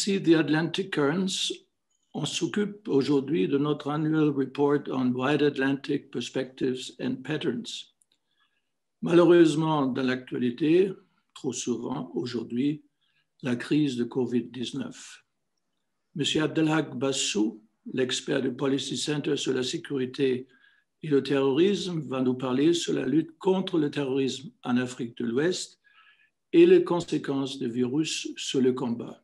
Ici, The Atlantic Currents, on s'occupe aujourd'hui de notre annual report on Wide Atlantic Perspectives and Patterns. Malheureusement, dans l'actualité, trop souvent aujourd'hui, la crise de COVID-19. M. Abdelhak Bassou, l'expert du Policy Center sur la sécurité et le terrorisme, va nous parler sur la lutte contre le terrorisme en Afrique de l'Ouest et les conséquences du virus sur le combat.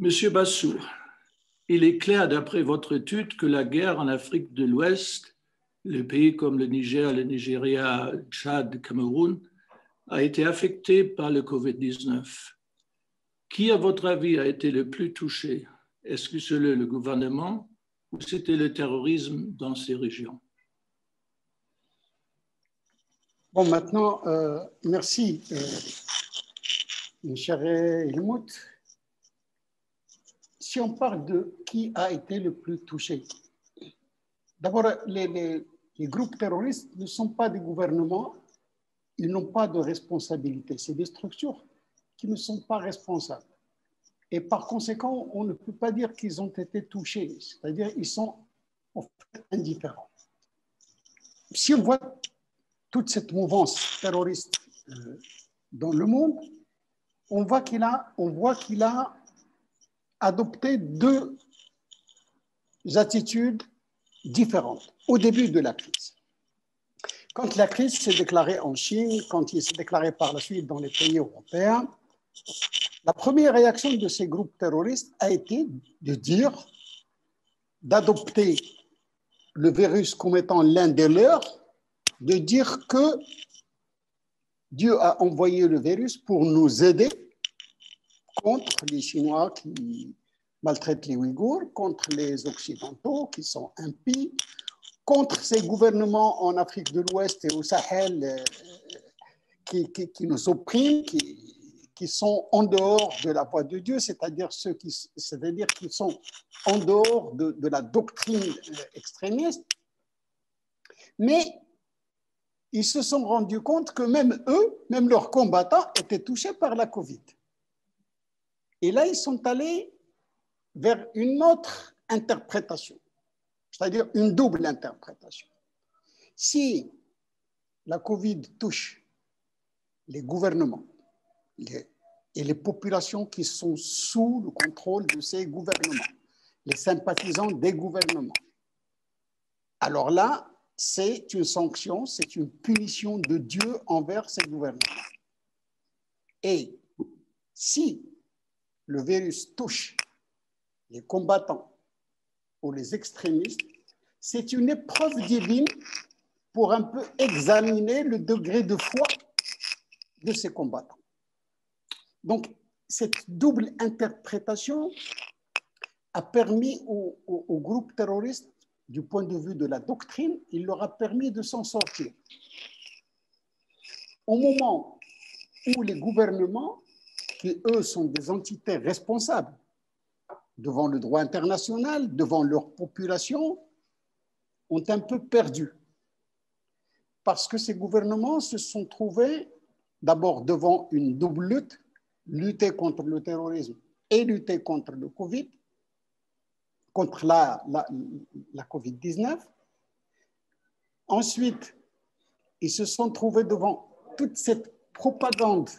Monsieur Bassou, il est clair d'après votre étude que la guerre en Afrique de l'Ouest, les pays comme le Niger, le Nigeria, Tchad, Cameroun, a été affectée par le COVID-19. Qui, à votre avis, a été le plus touché? Est-ce que c'est le gouvernement ou c'était le terrorisme dans ces régions? Bon, maintenant, merci, mon cher Helmut. Si on parle de qui a été le plus touché, d'abord, les groupes terroristes ne sont pas des gouvernements, ils n'ont pas de responsabilité. C'est des structures qui ne sont pas responsables. Et par conséquent, on ne peut pas dire qu'ils ont été touchés, c'est-à-dire qu'ils sont en fait indifférents. Si on voit toute cette mouvance terroriste dans le monde, on voit qu'il a adopté deux attitudes différentes au début de la crise. Quand la crise s'est déclarée en Chine, quand il s'est déclaré par la suite dans les pays européens, la première réaction de ces groupes terroristes a été d'adopter le virus comme étant l'un des leurs, de dire que Dieu a envoyé le virus pour nous aider contre les Chinois qui maltraitent les Ouïghours, contre les Occidentaux qui sont impies, contre ces gouvernements en Afrique de l'Ouest et au Sahel qui nous oppriment, qui sont en dehors de la voie de Dieu, c'est-à-dire qui sont en dehors de la doctrine extrémiste. Mais ils se sont rendus compte que même eux, même leurs combattants, étaient touchés par la Covid. Et là, ils sont allés vers une autre interprétation, c'est-à-dire une double interprétation. Si la Covid touche les gouvernements et les populations qui sont sous le contrôle de ces gouvernements, les sympathisants des gouvernements, alors là, c'est une sanction, c'est une punition de Dieu envers ces gouvernements. Et si le virus touche les combattants ou les extrémistes, c'est une épreuve divine pour un peu examiner le degré de foi de ces combattants. Donc, cette double interprétation a permis aux groupes terroristes, du point de vue de la doctrine, il leur a permis de s'en sortir. Au moment où les gouvernements, qui eux sont des entités responsables devant le droit international, devant leur population, ont un peu perdu. Parce que ces gouvernements se sont trouvés d'abord devant une double lutte, lutter contre le terrorisme et lutter contre le Covid, contre la Covid-19. Ensuite, ils se sont trouvés devant toute cette propagande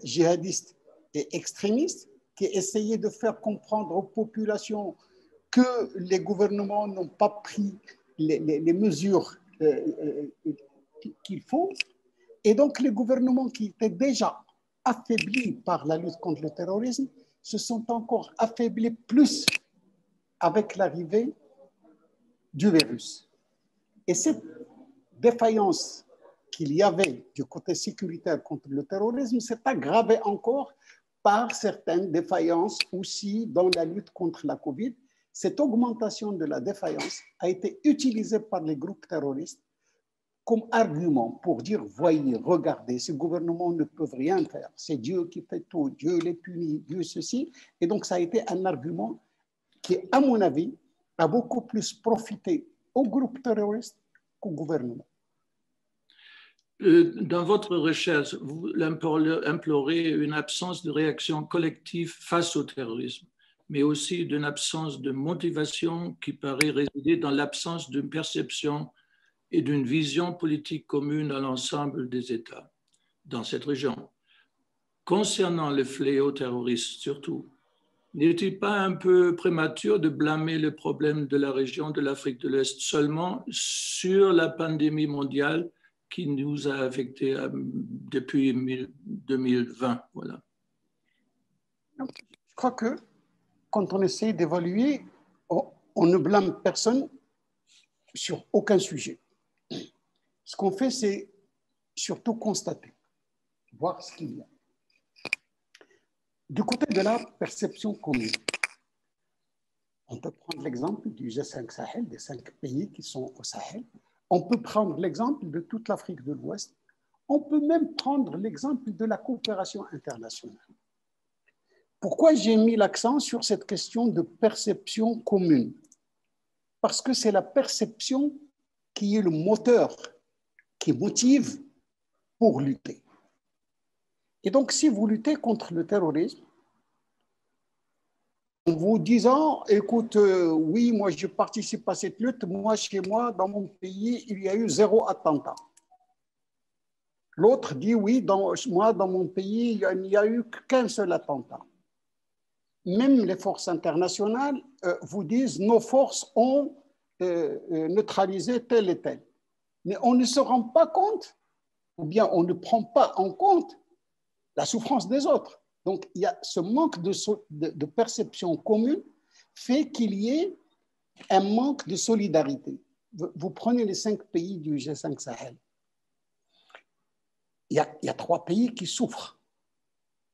djihadiste et extrémiste qui essayait de faire comprendre aux populations que les gouvernements n'ont pas pris les mesures qu'il faut. Et donc, les gouvernements qui étaient déjà affaiblis par la lutte contre le terrorisme se sont encore affaiblis plus avec l'arrivée du virus. Et cette défaillance qu'il y avait du côté sécuritaire contre le terrorisme s'est aggravée encore par certaines défaillances aussi dans la lutte contre la Covid. Cette augmentation de la défaillance a été utilisée par les groupes terroristes comme argument pour dire, voyez, regardez, ces gouvernements ne peuvent rien faire, c'est Dieu qui fait tout, Dieu les punit, Dieu ceci. Et donc ça a été un argument qui, à mon avis, a beaucoup plus profité aux groupes terroristes qu'au gouvernement. Dans votre recherche, vous implorez une absence de réaction collective face au terrorisme, mais aussi d'une absence de motivation qui paraît résider dans l'absence d'une perception et d'une vision politique commune à l'ensemble des États dans cette région. Concernant le fléau terroriste surtout, n'est-il pas un peu prématuré de blâmer le problème de la région de l'Afrique de l'Est seulement sur la pandémie mondiale qui nous a affectés depuis 2020? Voilà. Je crois que quand on essaie d'évaluer, on ne blâme personne sur aucun sujet. Ce qu'on fait, c'est surtout constater, voir ce qu'il y a. Du côté de la perception commune, on peut prendre l'exemple du G5 Sahel, des 5 pays qui sont au Sahel. On peut prendre l'exemple de toute l'Afrique de l'Ouest. On peut même prendre l'exemple de la coopération internationale. Pourquoi j'ai mis l'accent sur cette question de perception commune? Parce que c'est la perception qui est le moteur, qui motive pour lutter. Et donc, si vous luttez contre le terrorisme, en vous disant, écoute, oui, moi je participe à cette lutte, moi chez moi, dans mon pays, il y a eu 0 attentat. L'autre dit, oui, moi dans mon pays, il n'y a eu qu'un seul attentat. Même les forces internationales vous disent, nos forces ont neutralisé tel et tel. Mais on ne se rend pas compte, ou bien on ne prend pas en compte la souffrance des autres. Donc, il y a ce manque de perception commune fait qu'il y ait un manque de solidarité. Vous prenez les 5 pays du G5 Sahel. Il y a 3 pays qui souffrent.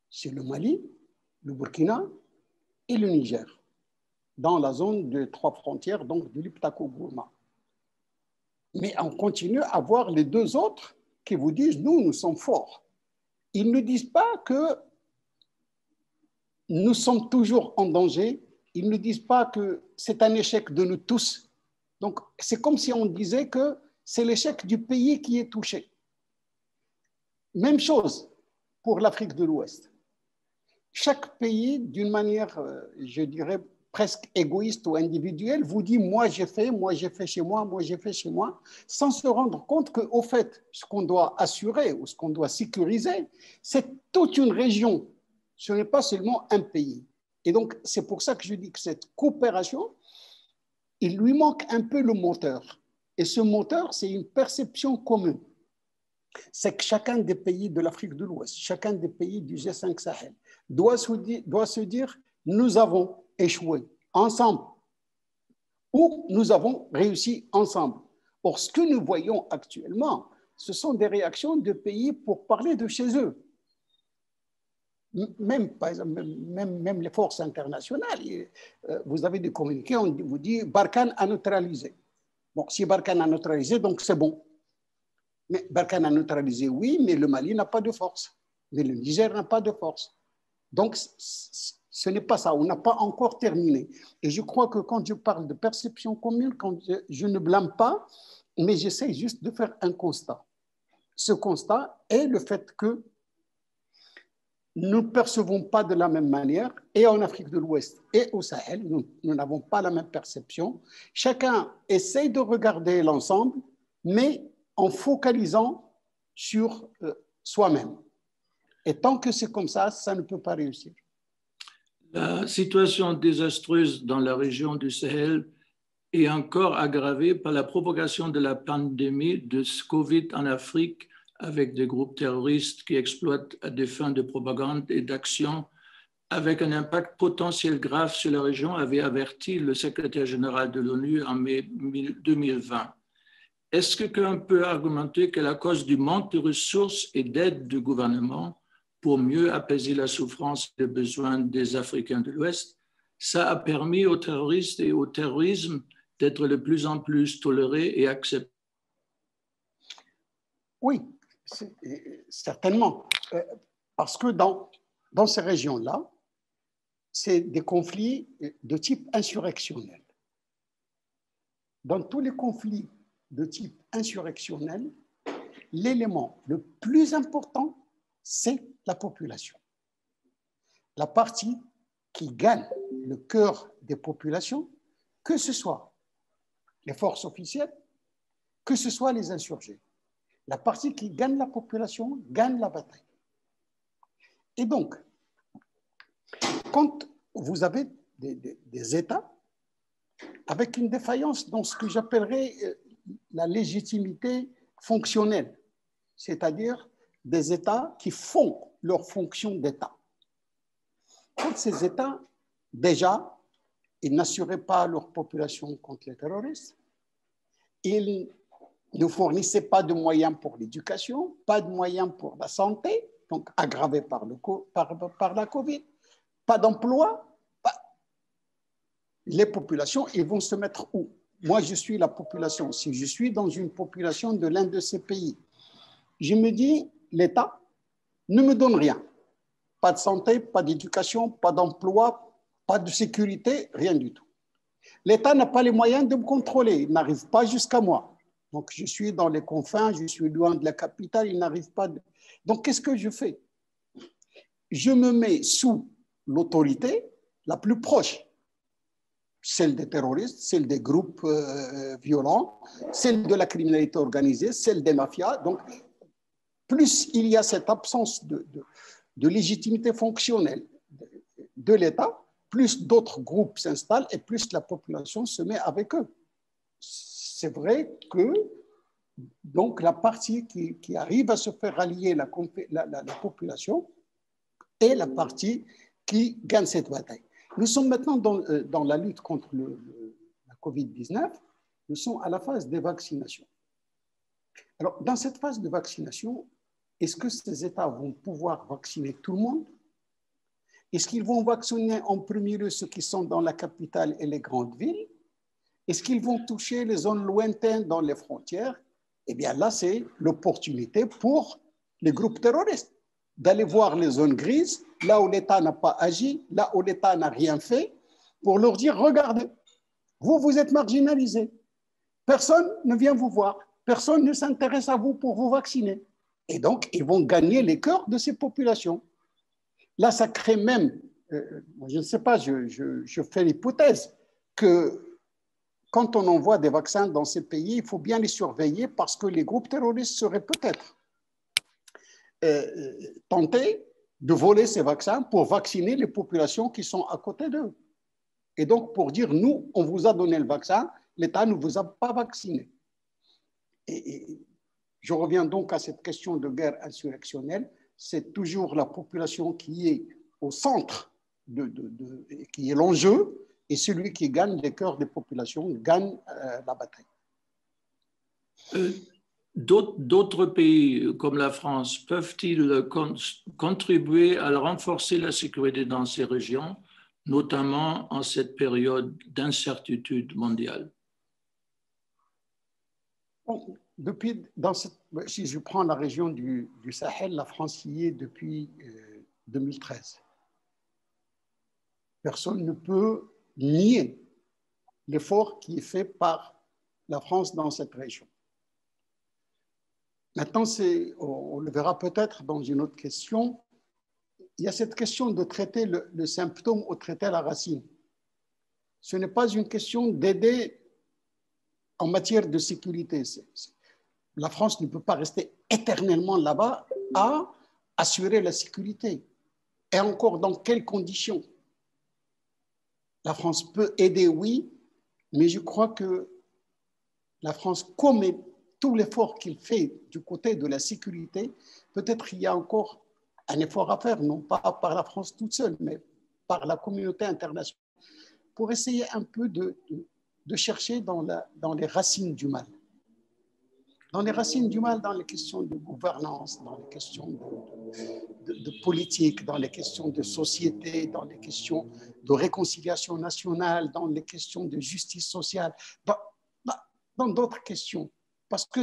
C'est le Mali, le Burkina et le Niger, dans la zone de 3 frontières, donc de l'Iptako-Gourma. Mais on continue à voir les 2 autres qui vous disent, nous sommes forts. Ils ne disent pas que nous sommes toujours en danger. Ils ne disent pas que c'est un échec de nous tous. Donc, c'est comme si on disait que c'est l'échec du pays qui est touché. Même chose pour l'Afrique de l'Ouest. Chaque pays, d'une manière, je dirais, presque égoïste ou individuelle, vous dit « moi j'ai fait chez moi, moi j'ai fait chez moi », sans se rendre compte qu'au fait, ce qu'on doit assurer ou ce qu'on doit sécuriser, c'est toute une région. Ce n'est pas seulement un pays. Et donc, c'est pour ça que je dis que cette coopération, il lui manque un peu le moteur. Et ce moteur, c'est une perception commune. C'est que chacun des pays de l'Afrique de l'Ouest, chacun des pays du G5 Sahel, doit se dire, nous avons échoué ensemble ou nous avons réussi ensemble. Or, ce que nous voyons actuellement, ce sont des réactions de pays pour parler de chez eux. Même, par exemple, même les forces internationales, vous avez des communiqués, on vous dit Barkhane a neutralisé. Bon, si Barkhane a neutralisé, donc c'est bon. Mais Barkhane a neutralisé, oui, mais le Mali n'a pas de force. Mais le Niger n'a pas de force. Donc, ce n'est pas ça. On n'a pas encore terminé. Et je crois que quand je parle de perception commune, quand je ne blâme pas, mais j'essaie juste de faire un constat. Ce constat est le fait que nous ne percevons pas de la même manière, et en Afrique de l'Ouest et au Sahel, nous n'avons pas la même perception. Chacun essaie de regarder l'ensemble, mais en focalisant sur soi-même. Et tant que c'est comme ça ne peut pas réussir. La situation désastreuse dans la région du Sahel est encore aggravée par la propagation de la pandémie de Covid en Afrique avec des groupes terroristes qui exploitent à des fins de propagande et d'action avec un impact potentiel grave sur la région, avait averti le secrétaire général de l'ONU en mai 2020. Est-ce que quelqu'un peut argumenter que la cause du manque de ressources et d'aide du gouvernement pour mieux apaiser la souffrance et les besoins des Africains de l'Ouest, ça a permis aux terroristes et au terrorisme d'être de plus en plus tolérés et acceptés? Oui, certainement. Parce que dans ces régions-là, c'est des conflits de type insurrectionnel. Dans tous les conflits de type insurrectionnel, l'élément le plus important, c'est la population. La partie qui gagne le cœur des populations, que ce soit les forces officielles, que ce soit les insurgés. La partie qui gagne la population gagne la bataille. Et donc, quand vous avez des États avec une défaillance dans ce que j'appellerais la légitimité fonctionnelle, c'est-à-dire des États qui font leur fonction d'État. Quand ces États, déjà, ils n'assuraient pas leur population contre les terroristes, ils ne fournissaient pas de moyens pour l'éducation, pas de moyens pour la santé, donc aggravés par la Covid, pas d'emploi, les populations, ils vont se mettre où? Moi, je suis la population. Si je suis dans une population de l'un de ces pays, je me dis, l'État ne me donne rien. Pas de santé, pas d'éducation, pas d'emploi, pas de sécurité, rien du tout. L'État n'a pas les moyens de me contrôler. Il n'arrive pas jusqu'à moi. Donc, je suis dans les confins, je suis loin de la capitale, il n'arrive pas. Donc, qu'est-ce que je fais? Je me mets sous l'autorité la plus proche, celle des terroristes, celle des groupes violents, celle de la criminalité organisée, celle des mafias. Donc, plus il y a cette absence de légitimité fonctionnelle de l'État, plus d'autres groupes s'installent et plus la population se met avec eux. C'est vrai que donc, la partie qui arrive à se faire rallier la population est la partie qui gagne cette bataille. Nous sommes maintenant dans la lutte contre la Covid-19, nous sommes à la phase des vaccinations. Alors, dans cette phase de vaccination, est-ce que ces États vont pouvoir vacciner tout le monde? Est-ce qu'ils vont vacciner en premier lieu ceux qui sont dans la capitale et les grandes villes? Est-ce qu'ils vont toucher les zones lointaines dans les frontières? Eh bien là, c'est l'opportunité pour les groupes terroristes d'aller voir les zones grises, là où l'État n'a pas agi, là où l'État n'a rien fait, pour leur dire, regardez, vous êtes marginalisés. Personne ne vient vous voir. Personne ne s'intéresse à vous pour vous vacciner. Et donc, ils vont gagner les cœurs de ces populations. Là, ça crée même, je ne sais pas, je fais l'hypothèse que quand on envoie des vaccins dans ces pays, il faut bien les surveiller parce que les groupes terroristes seraient peut-être tentés de voler ces vaccins pour vacciner les populations qui sont à côté d'eux. Et donc, pour dire, nous, on vous a donné le vaccin, l'État ne vous a pas vacciné. Et je reviens donc à cette question de guerre insurrectionnelle. C'est toujours la population qui est au centre, qui est l'enjeu, et celui qui gagne les cœurs des populations gagne la bataille. D'autres pays comme la France peuvent-ils contribuer à renforcer la sécurité dans ces régions, notamment en cette période d'incertitude mondiale? Bon, si je prends la région du Sahel, la France y est depuis 2013. Personne ne peut nier l'effort qui est fait par la France dans cette région. Maintenant, on le verra peut-être dans une autre question, il y a cette question de traiter le symptôme ou traiter la racine. Ce n'est pas une question d'aider en matière de sécurité. La France ne peut pas rester éternellement là-bas à assurer la sécurité. Et encore, dans quelles conditions? La France peut aider, oui, mais je crois que la France commet tout l'effort qu'il fait du côté de la sécurité. Peut-être il y a encore un effort à faire, non pas par la France toute seule, mais par la communauté internationale, pour essayer un peu de chercher dans les racines du mal. Dans les racines du mal, dans les questions de gouvernance, dans les questions de politique, dans les questions de société, dans les questions de réconciliation nationale, dans les questions de justice sociale, dans d'autres questions. Parce que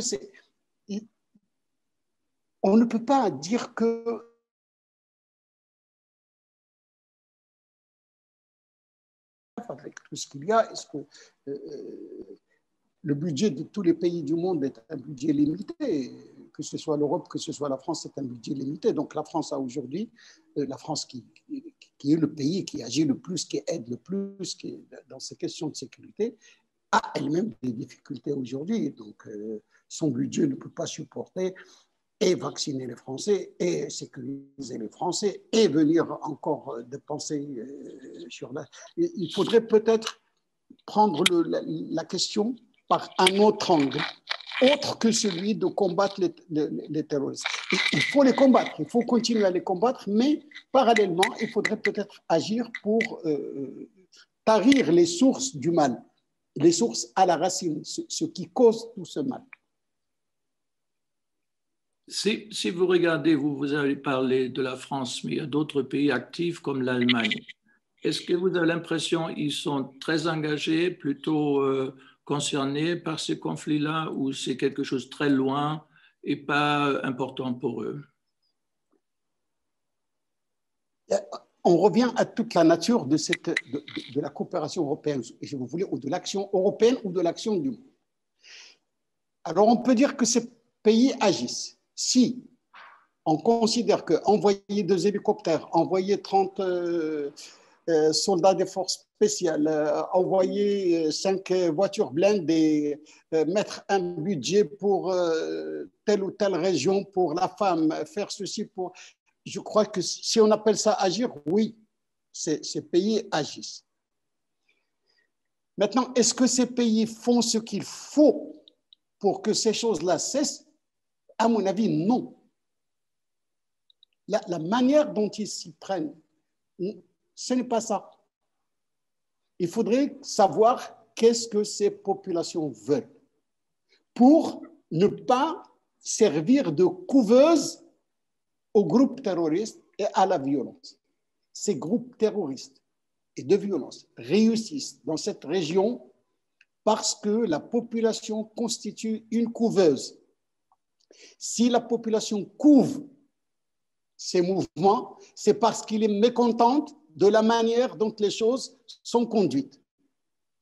on ne peut pas dire que avec tout ce qu'il y a, est-ce que le budget de tous les pays du monde est un budget limité? que ce soit l'Europe, que ce soit la France, c'est un budget limité. Donc la France a aujourd'hui, la France qui est le pays qui agit le plus, qui aide le plus dans ces questions de sécurité, a elle-même des difficultés aujourd'hui. Donc son budget ne peut pas supporter et vacciner les Français, et sécuriser les Français, et venir encore dépenser sur la... Il faudrait peut-être prendre la question par un autre angle, autre que celui de combattre les terroristes. Il faut les combattre, il faut continuer à les combattre, mais parallèlement, il faudrait peut-être agir pour tarir les sources du mal, les sources à la racine, ce qui cause tout ce mal. Si vous regardez, vous avez parlé de la France, mais il y a d'autres pays actifs comme l'Allemagne. Est-ce que vous avez l'impression qu'ils sont très engagés, plutôt concernés par ces conflits-là, ou c'est quelque chose de très loin et pas important pour eux? On revient à toute la nature de la coopération européenne, si vous voulez, ou de l'action européenne ou de l'action du monde. Alors, on peut dire que ces pays agissent. Si on considère qu'envoyer 2 hélicoptères, envoyer 30 soldats des forces spéciales, envoyer 5 voitures blindées, mettre un budget pour telle ou telle région, pour la femme, faire ceci pour... Je crois que si on appelle ça agir, oui, ces pays agissent. Maintenant, est-ce que ces pays font ce qu'il faut pour que ces choses-là cessent? À mon avis, non. La manière dont ils s'y prennent, ce n'est pas ça. Il faudrait savoir qu'est-ce que ces populations veulent pour ne pas servir de couveuse aux groupes terroristes et à la violence. Ces groupes terroristes et de violence réussissent dans cette région parce que la population constitue une couveuse. Si la population couve ces mouvements, c'est parce qu'il est mécontente de la manière dont les choses sont conduites,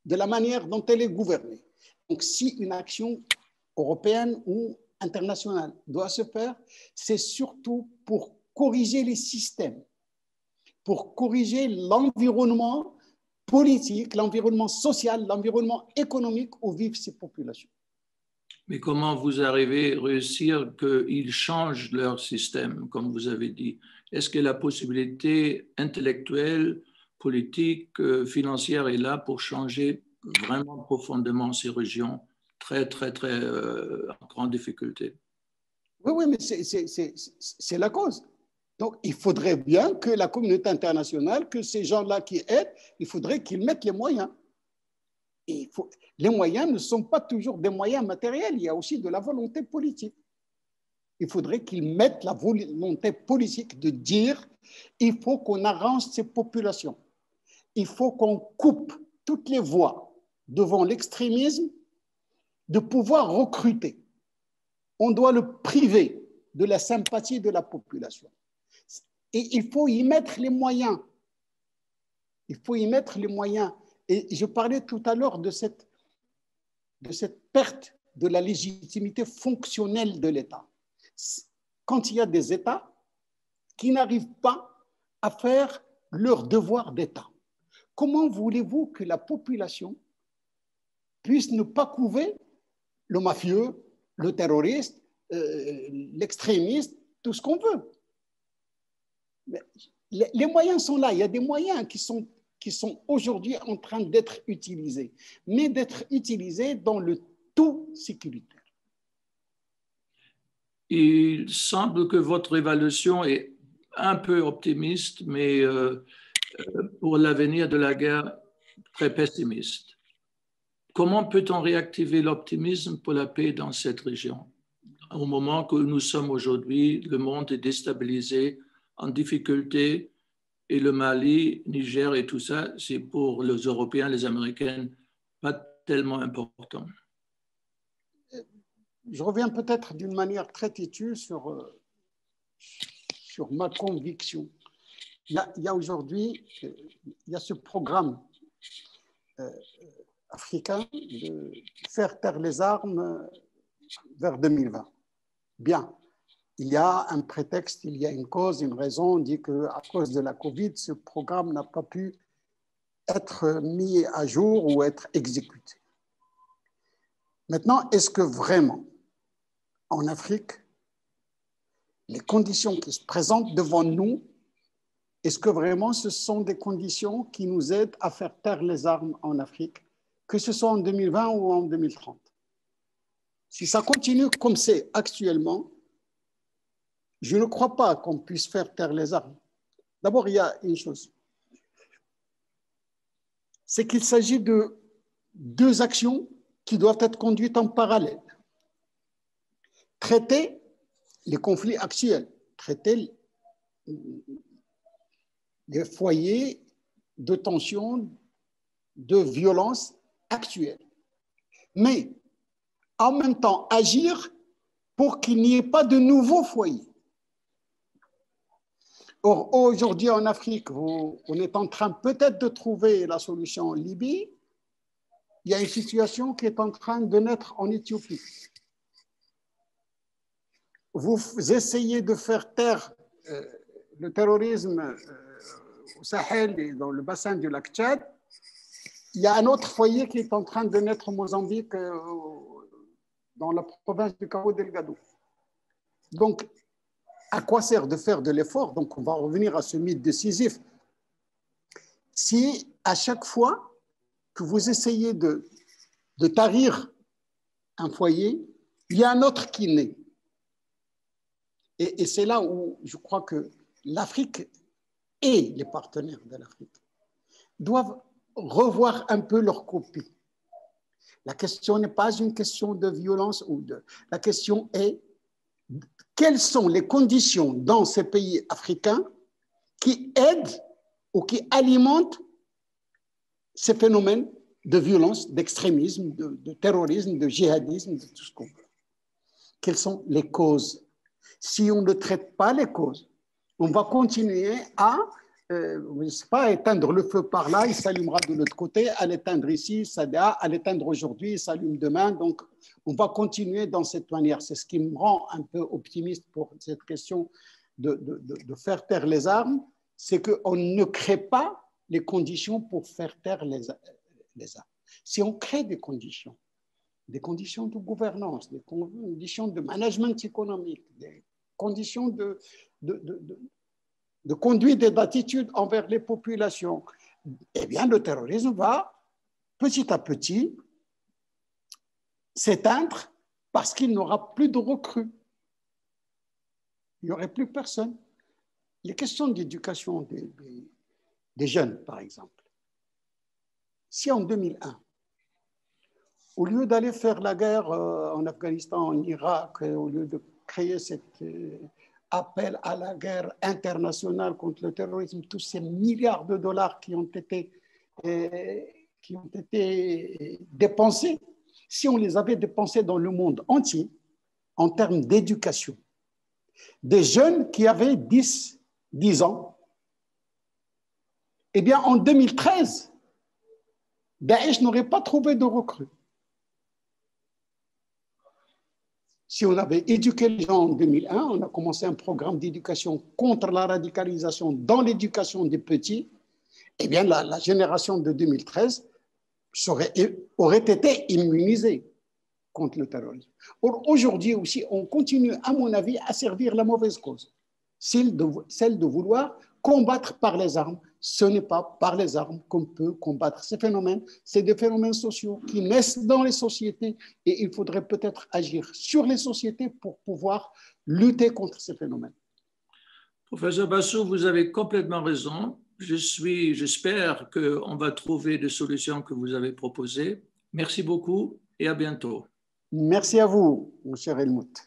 de la manière dont elle est gouvernée. Donc, si une action européenne ou internationale doit se faire, c'est surtout pour corriger les systèmes, pour corriger l'environnement politique, l'environnement social, l'environnement économique où vivent ces populations. Mais comment vous arrivez à réussir qu'ils changent leur système, comme vous avez dit? Est-ce que la possibilité intellectuelle, politique, financière est là pour changer vraiment profondément ces régions très, très, très en grande difficulté? Oui, mais c'est la cause. Donc, il faudrait bien que la communauté internationale, que ces gens-là qui aident, il faudrait qu'ils mettent les moyens. Les moyens ne sont pas toujours des moyens matériels, il y a aussi de la volonté politique. Il faudrait qu'ils mettent la volonté politique de dire il faut qu'on arrange ces populations. Il faut qu'on coupe toutes les voies devant l'extrémisme de pouvoir recruter. On doit le priver de la sympathie de la population. Et il faut y mettre les moyens. Il faut y mettre les moyens. Et je parlais tout à l'heure de cette perte de la légitimité fonctionnelle de l'État. Quand il y a des États qui n'arrivent pas à faire leur devoir d'État, comment voulez-vous que la population puisse ne pas couver le mafieux, le terroriste, l'extrémiste, tout ce qu'on veut? Mais les moyens sont là, il y a des moyens qui sont aujourd'hui en train d'être utilisés, mais d'être utilisés dans le tout sécuritaire. Il semble que votre évaluation est un peu optimiste, mais pour l'avenir de la guerre, très pessimiste. Comment peut-on réactiver l'optimisme pour la paix dans cette région? Au moment que nous sommes aujourd'hui, le monde est déstabilisé, en difficulté, et le Mali, Niger et tout ça, c'est pour les Européens, les Américains, pas tellement important. Je reviens peut-être d'une manière très têtue sur ma conviction. Il y a aujourd'hui, il y a ce programme africain de faire taire les armes vers 2020. Bien, il y a un prétexte, il y a une cause, une raison. On dit qu'à cause de la Covid, ce programme n'a pas pu être mis à jour ou être exécuté. Maintenant, est-ce que vraiment, en Afrique, les conditions qui se présentent devant nous, est-ce que vraiment ce sont des conditions qui nous aident à faire taire les armes en Afrique, que ce soit en 2020 ou en 2030? Si ça continue comme c'est actuellement, je ne crois pas qu'on puisse faire taire les armes. D'abord, il y a une chose. C'est qu'il s'agit de deux actions qui doivent être conduites en parallèle. Traiter les conflits actuels, traiter les foyers de tension, de violence actuelle. Mais en même temps, agir pour qu'il n'y ait pas de nouveaux foyers. Or, aujourd'hui en Afrique, on est en train peut-être de trouver la solution en Libye. Il y a une situation qui est en train de naître en Éthiopie. Vous essayez de faire taire le terrorisme au Sahel et dans le bassin du lac Tchad. Il y a un autre foyer qui est en train de naître au Mozambique, dans la province du Cabo Delgado. Donc, à quoi sert de faire de l'effort? Donc, on va revenir à ce mythe de Sisyphe. Si à chaque fois que vous essayez de tarir un foyer, il y a un autre qui naît. Et c'est là où je crois que l'Afrique et les partenaires de l'Afrique doivent revoir un peu leur copie. La question n'est pas une question de violence la question est quelles sont les conditions dans ces pays africains qui aident ou qui alimentent ces phénomènes de violence, d'extrémisme, de terrorisme, de djihadisme, de tout ce qu'on veut. Quelles sont les causes? Si on ne traite pas les causes, on va continuer à éteindre le feu par là, il s'allumera de l'autre côté, à l'éteindre ici, à l'éteindre aujourd'hui, il s'allume demain. Donc, on va continuer dans cette manière. C'est ce qui me rend un peu optimiste pour cette question de faire taire les armes, c'est qu'on ne crée pas les conditions pour faire taire les armes. Si on crée des conditions de gouvernance, des conditions de management économique, des conditions de conduite et d'attitude envers les populations, eh bien, le terrorisme va petit à petit s'éteindre parce qu'il n'aura plus de recrues. Il n'y aurait plus personne. Les questions d'éducation des jeunes, par exemple. Si en 2001, au lieu d'aller faire la guerre en Afghanistan, en Irak, au lieu de créer cet appel à la guerre internationale contre le terrorisme, tous ces milliards de dollars qui ont été dépensés, si on les avait dépensés dans le monde entier, en termes d'éducation, des jeunes qui avaient 10 ans, eh bien en 2013, Daesh n'aurait pas trouvé de recrues. Si on avait éduqué les gens en 2001, on a commencé un programme d'éducation contre la radicalisation dans l'éducation des petits, eh bien la génération de 2013 aurait été immunisée contre le terrorisme. Or, aujourd'hui aussi, on continue, à mon avis, à servir la mauvaise cause, celle de vouloir combattre par les armes. Ce n'est pas par les armes qu'on peut combattre ces phénomènes. C'est des phénomènes sociaux qui naissent dans les sociétés et il faudrait peut-être agir sur les sociétés pour pouvoir lutter contre ces phénomènes. Professeur Bassou, vous avez complètement raison. J'espère qu'on va trouver des solutions que vous avez proposées. Merci beaucoup et à bientôt. Merci à vous, mon cher Helmut.